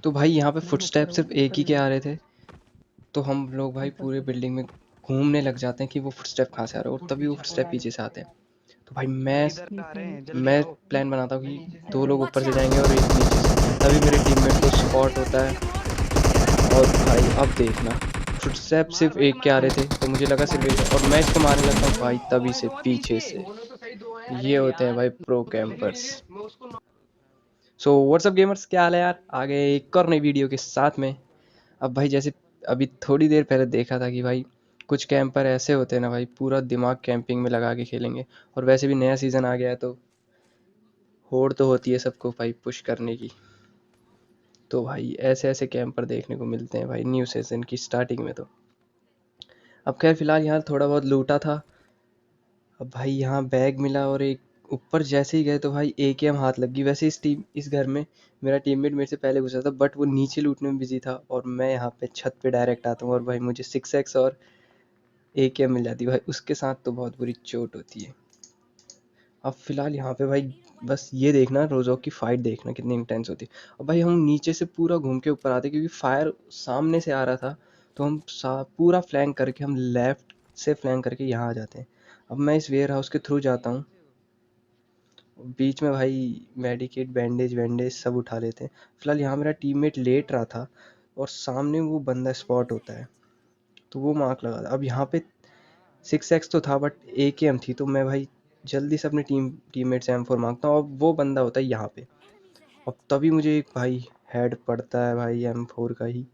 तो भाई यहाँ पे फुटस्टेप सिर्फ एक ही के आ रहे थे, तो हम लोग भाई पूरे बिल्डिंग में घूमने लग जाते हैं कि वो फुटस्टेप कहाँ से आ रहे हैं, और तभी वो फुटस्टेप पीछे से आते हैं। तो भाई मैं प्लान बनाता हूँ कि 2 लोग ऊपर से जाएंगे और एक नीचे से, तभी मेरे टीममेट को स्पॉट होता है। और भाई अब देखना, फुटस्टेप सिर्फ एक के आ रहे थे, तो मुझे लगा सिर्फ एक है, और मैं इसको मारने लगता हूँ भाई तभी से पीछे से। ये होते हैं भाई pro campers. So what's up gamers, क्या हाल है यार? आ गए एक और नई वीडियो के साथ में। अब भाई जैसे अभी थोड़ी देर पहले देखा था कि भाई कुछ कैंपर ऐसे होते हैं ना भाई, पूरा दिमाग कैंपिंग में लगा के खेलेंगे। और वैसे भी नया सीज़न आ गया है, तो होड़ तो होती है सबको भाई पुश करने की। तो भाई ऐसे ऐसे कैंपर देखने को मिलते हैं भाई न्यू सीज़न की स्टार्टिंग में। तो अब खैर फ़िलहाल यहाँ थोड़ा बहुत लूटा था। अब भाई यहाँ बैग मिला, और एक ऊपर जैसे ही गए तो भाई एकेएम हाथ लग गई। वैसे इस घर में मेरा टीममेट मेरे से पहले घुसा था, बट वो नीचे लूटने में बिजी था, और मैं यहाँ पे छत पे डायरेक्ट आता हूँ, और भाई मुझे 6x और एकेएम मिल जाती है भाई। उसके साथ तो बहुत बुरी चोट होती है। अब फिलहाल यहाँ पे भाई बस ये देखना, रोज़ों की फाइट देखना कितनी इंटेंस होती है। अब भाई हम नीचे से पूरा घूम के ऊपर आते, क्योंकि फायर सामने से आ रहा था, तो हम पूरा फ्लैंक करके, हम लेफ्ट से फ्लैंक करके यहाँ आ जाते हैं। अब मैं इस वेयर हाउस के थ्रू जाता हूँ, बीच में भाई मेडिकेट बैंडेज वैंडेज सब उठा लेते हैं। फिलहाल यहाँ मेरा टीममेट लेट रहा था, और सामने वो बंदा स्पॉट होता है, तो वो मार्क लगा था। अब यहाँ पे 6x तो था, बट एकेएम थी, तो मैं भाई जल्दी से अपने टीममेट से M4 मांगता हूँ, और वो बंदा होता है यहाँ पे। अब तभी मुझे एक भाई हेड पड़ता है भाई M4 का ही,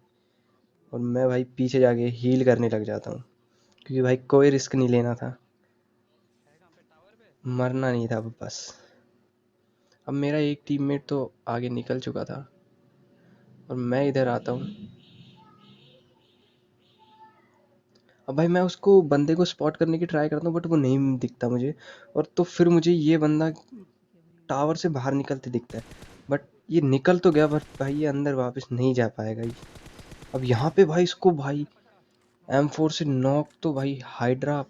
और मैं भाई पीछे जाके हील करने लग जाता हूँ, क्योंकि भाई कोई रिस्क नहीं लेना था, मरना नहीं था बस। अब मेरा एक टीममेट तो आगे निकल चुका था, और मैं इधर आता हूँ। अब भाई मैं उसको बंदे को स्पॉट करने की ट्राई करता हूँ, बट वो नहीं दिखता मुझे। और तो फिर मुझे ये बंदा टावर से बाहर निकलते दिखता है, बट ये निकल तो गया, बट भाई ये अंदर वापस नहीं जा पाएगा ये। अब यहाँ पे भाई इसको भाई M4 से नॉक, तो भाई हाइड्रा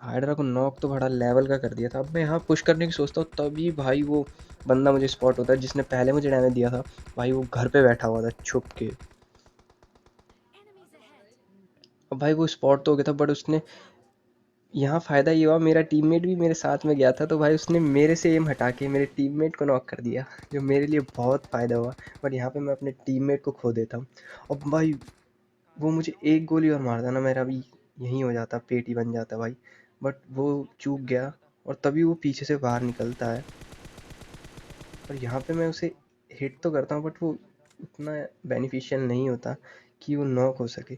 हाइड्रा को नॉक तो बड़ा लेवल का कर दिया था। अब मैं यहाँ पुश करने की सोचता हूँ, तभी भाई वो बंदा मुझे स्पॉट होता है जिसने पहले मुझे डैमेज दिया था। भाई वो घर पे बैठा हुआ था छुप के। अब भाई वो स्पॉट तो हो गया था, बट उसने, यहाँ फ़ायदा ये हुआ मेरा टीममेट भी मेरे साथ में गया था, तो भाई उसने मेरे से एम हटा के मेरे टीममेट को नॉक कर दिया, जो मेरे लिए बहुत फ़ायदा हुआ। बट यहाँ पे मैं अपने टीममेट को खो देता हूँ। अब भाई वो मुझे एक गोली और मारता ना, मेरा भी यहीं हो जाता, पेट ही बन जाता भाई। बट वो चूक गया, और तभी वो पीछे से बाहर निकलता है, और यहाँ पे मैं उसे हिट तो करता हूँ, बट वो उतना बेनिफिशियल नहीं होता कि वो नॉक हो सके।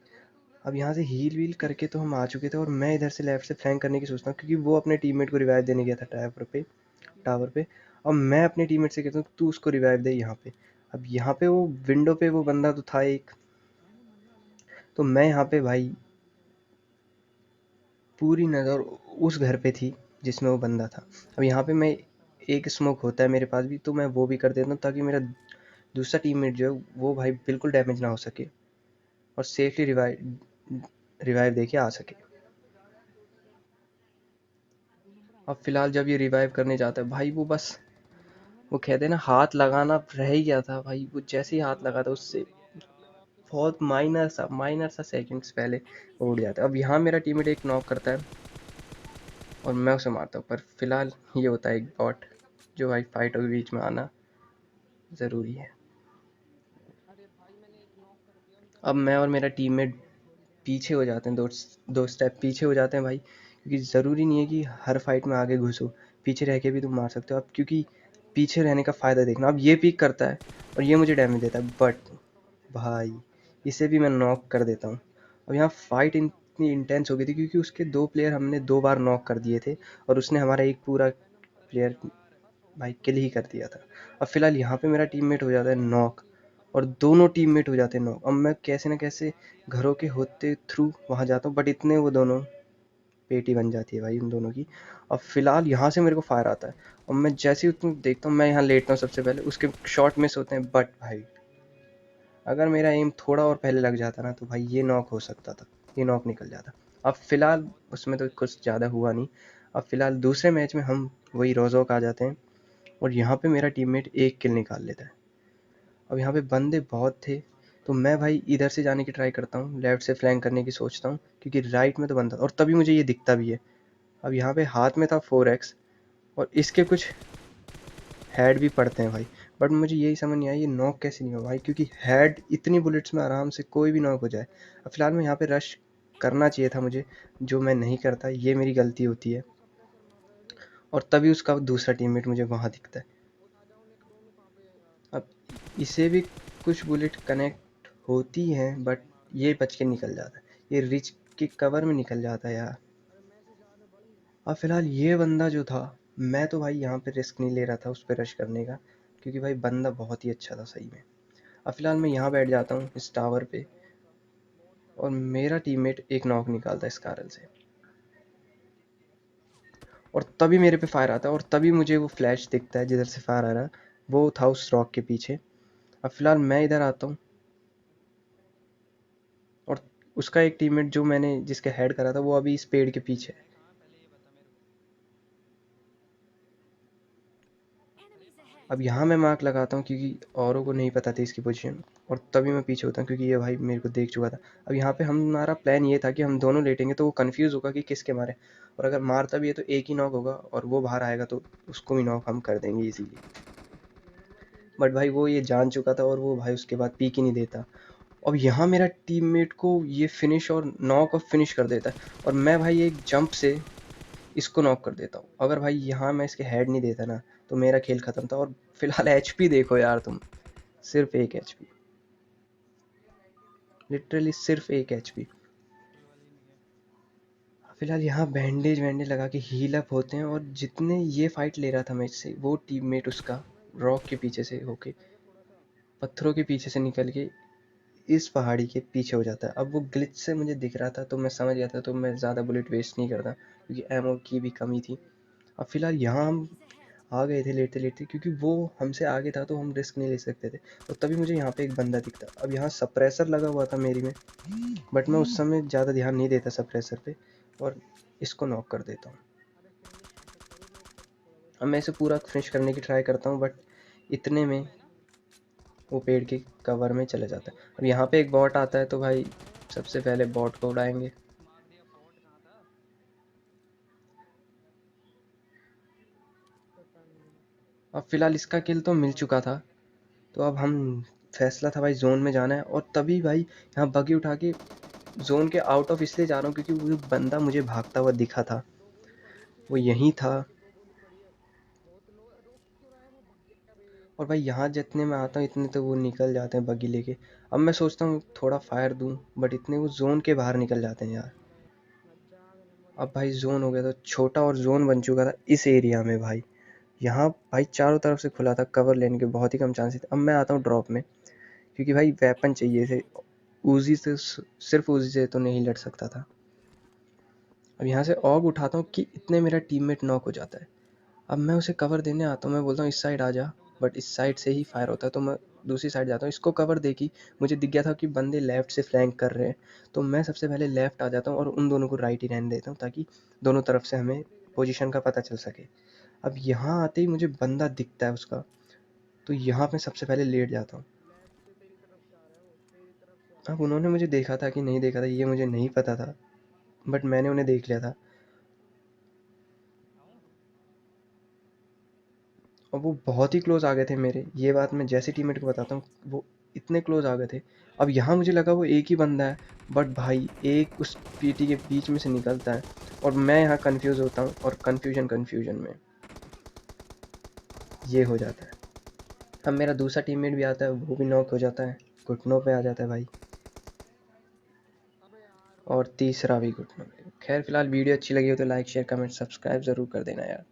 अब यहाँ से हील वील करके तो हम आ चुके थे, और मैं इधर से लेफ्ट से फ्लैंक करने की सोचता हूँ, क्योंकि वो अपने टीममेट को रिवाइव देने गया था टावर पे। अब मैं अपने टीममेट से कहता हूँ तू उसको रिवाइव दे यहाँ पे। अब यहाँ पे वो विंडो पे वो बंदा तो था एक, तो मैं यहाँ पे भाई पूरी नज़र उस घर पे थी जिसमें वो बंदा था। अब यहाँ पे मैं, एक स्मोक होता है मेरे पास भी, तो मैं वो भी कर देता हूँ, ताकि मेरा दूसरा टीममेट जो है वो भाई बिल्कुल डैमेज ना हो सके, और सेफली रिवाइव रिवाइव देके आ सके। अब फिलहाल जब ये रिवाइव करने जाता है भाई, वो बस, वो कहते हैं ना, हाथ लगाना रह ही गया था भाई। वो जैसे ही हाथ लगा था, उससे बहुत माइनर सा सेकंड्स पहले वो उड़ जाता है। अब यहाँ मेरा टीममेट एक नॉक करता है, और मैं उसे मारता हूँ, पर फिलहाल ये होता है एक बॉट, जो भाई फाइटों के बीच में आना ज़रूरी है। अब मैं और मेरा टीममेट पीछे हो जाते हैं, दो स्टेप पीछे हो जाते हैं भाई, क्योंकि ज़रूरी नहीं है कि हर फाइट में आगे घुसो, पीछे रह के भी तुम मार सकते हो। अब क्योंकि पीछे रहने का फ़ायदा देखना, अब ये पीक करता है और ये मुझे डैमेज देता है, बट भाई इसे भी मैं नॉक कर देता हूँ। अब यहाँ फाइट इतनी इंटेंस हो गई थी, क्योंकि उसके 2 प्लेयर हमने 2 बार नॉक कर दिए थे, और उसने हमारा एक पूरा प्लेयर भाई किल ही कर दिया था। अब फिलहाल यहाँ पे मेरा टीममेट हो जाता है नॉक, और दोनों टीममेट हो जाते हैं नॉक। अब मैं कैसे ना कैसे घरों के होते थ्रू वहाँ जाता हूँ, बट इतने वो दोनों पेटी बन जाती है भाई उन दोनों की। अब फिलहाल यहाँ से मेरे को फायर आता है, और मैं जैसे ही उसमें देखता हूँ, मैं यहाँ लेटता हूँ सबसे पहले, उसके शॉट मिस होते हैं, बट भाई अगर मेरा एम थोड़ा और पहले लग जाता ना, तो भाई ये नॉक हो सकता था, ये नॉक निकल जाता। अब फिलहाल उसमें तो कुछ ज़्यादा हुआ नहीं। अब फिलहाल दूसरे मैच में हम वही रोज़ोक आ जाते हैं, और यहाँ पे मेरा टीममेट एक किल निकाल लेता है। अब यहाँ पे बंदे बहुत थे, तो मैं भाई इधर से जाने की ट्राई करता हूँ, लेफ्ट से फ्लैंक करने की सोचता हूँ, क्योंकि राइट में तो बंदा, और तभी मुझे ये दिखता भी है। अब यहाँ पे हाथ में था 4x, और इसके कुछ हेड भी पड़ते हैं भाई, बट मुझे यही समझ नहीं आया ये नॉक कैसे नहीं हुआ भाई, क्योंकि हेड इतनी बुलेट्स में आराम से कोई भी नॉक हो जाए। अब फिलहाल मैं यहाँ पे रश करना चाहिए था मुझे, जो मैं नहीं करता, ये मेरी गलती होती है। और तभी उसका दूसरा टीममेट मुझे वहाँ दिखता है। अब इसे भी कुछ बुलेट कनेक्ट होती हैं, बट ये बच के निकल जाता है, ये रिच के कवर में निकल जाता है यार। अब फिलहाल ये बंदा जो था, मैं तो भाई यहाँ पे रिस्क नहीं ले रहा था उस पर रश करने का, क्योंकि भाई बंदा बहुत ही अच्छा था सही में। अब फिलहाल मैं यहाँ बैठ जाता हूँ इस टावर पे, और मेरा टीममेट एक नॉक निकालता है इस कारल से, और तभी मेरे पे फायर आता है, और तभी मुझे वो फ्लैश दिखता है जिधर से फायर आ रहा है, वो था उस रॉक के पीछे। अब फिलहाल मैं इधर आता हूँ, और उसका एक टीममेट जो मैंने जिसके हेड करा था, वो अभी इस पेड़ के पीछे है। अब यहाँ मैं मार्क लगाता हूँ, क्योंकि औरों को नहीं पता थी इसकी पोजीशन, और तभी मैं पीछे होता हूँ, क्योंकि ये भाई मेरे को देख चुका था। अब यहाँ पे हमारा प्लान ये था कि हम दोनों लेटेंगे, तो वो कंफ्यूज होगा कि किसके मारे, और अगर मारता भी है तो एक ही नॉक होगा, और वो बाहर आएगा तो उसको भी नॉक हम कर देंगे इजीली। बट भाई वो ये जान चुका था, और वो भाई उसके बाद पीक ही नहीं देता। अब यहाँ मेरा टीममेट को ये फिनिश और नॉक ऑफ फिनिश कर देता है, और मैं भाई एक जंप से इसको नॉक कर देता हूँ। अगर भाई यहाँ मैं इसके हेड नहीं देता ना, तो मेरा खेल खत्म था। और फिलहाल एचपी देखो यार तुम, सिर्फ एक एचपी, लिटरली सिर्फ एक एचपी। फिलहाल यहाँ बैंडेज वैंडेज लगा के हील अप होते हैं, और जितने ये फाइट ले रहा था मैं इससे, वो टीममेट उसका रॉक के पीछे से होके, पत्थरों के पीछे से निकल के इस पहाड़ी के पीछे हो जाता है। अब वो ग्लिच से मुझे दिख रहा था, तो मैं समझ गया था, तो मैं ज़्यादा बुलेट वेस्ट नहीं करता, क्योंकि एमओ की भी कमी थी। अब फिलहाल यहाँ हम आ गए थे लेटते लेटते, क्योंकि वो हमसे आगे था तो हम रिस्क नहीं ले सकते थे। और तभी मुझे यहाँ पे एक बंदा दिखता। अब यहाँ सप्रेसर लगा हुआ था मेरी में, बट मैं उस समय ज़्यादा ध्यान नहीं देता सप्रेसर पे, और इसको नॉक कर देता हूँ। अब मैं इसे पूरा फिनिश करने की ट्राई करता हूँ, बट इतने में वो पेड़ के कवर में चले जाता है। अब यहाँ पे एक बॉट आता है, तो भाई सबसे पहले बॉट को उड़ाएंगे। अब फिलहाल इसका किल तो मिल चुका था, तो अब हम फैसला था भाई जोन में जाना है। और तभी भाई यहाँ बगी उठा के जोन के आउट ऑफ इसलिए जा रहा हूँ, क्योंकि वो बंदा मुझे भागता हुआ दिखा था, वो यहीं था। और भाई यहाँ जितने में आता हूँ इतने तो वो निकल जाते हैं बगी लेके। अब मैं सोचता हूँ थोड़ा फायर दूँ, बट इतने वो जोन के बाहर निकल जाते हैं यार। अब भाई जोन हो गया, तो छोटा और जोन बन चुका था इस एरिया में भाई। यहाँ भाई चारों तरफ से खुला था, कवर लेने के बहुत ही कम चांसेस थे। अब मैं आता हूँ ड्रॉप में, क्योंकि भाई वेपन चाहिए थे, उजी से, सिर्फ उजी से तो नहीं लड़ सकता था। अब यहाँ से ऑग उठाता हूँ कि इतने मेरा टीममेट नॉक हो जाता है। अब मैं उसे कवर देने आता हूँ, मैं बोलता हूँ इस साइड आ जा, बट इस साइड से ही फायर होता है, तो मैं दूसरी साइड जाता हूँ। इसको कवर देखी, मुझे दिख गया था कि बंदे लेफ्ट से फ्लैंक कर रहे हैं, तो मैं सबसे पहले लेफ्ट आ जाता हूँ और उन दोनों को राइट ही रहने देता हूँ, ताकि दोनों तरफ से हमें पोजीशन का पता चल सके। अब यहाँ आते ही मुझे बंदा दिखता है उसका, तो यहाँ मैं सबसे पहले लेट जाता हूँ। अब उन्होंने मुझे देखा था कि नहीं देखा था ये मुझे नहीं पता था, बट मैंने उन्हें देख लिया था। और वो बहुत ही क्लोज आ गए थे मेरे, ये बात मैं जैसे टीममेट को बताता हूँ, वो इतने क्लोज आ गए थे। अब यहाँ मुझे लगा वो एक ही बंदा है, बट भाई एक उस पीटी के बीच में से निकलता है, और मैं यहाँ कंफ्यूज होता हूँ, और कंफ्यूजन में ये हो जाता है। अब मेरा दूसरा टीममेट भी आता है, वो भी नॉक हो जाता है, घुटनों पे आ जाता है भाई, और तीसरा भी घुटनों पे। खैर फिलहाल वीडियो अच्छी लगी हो तो लाइक शेयर कमेंट सब्सक्राइब ज़रूर कर देना यार।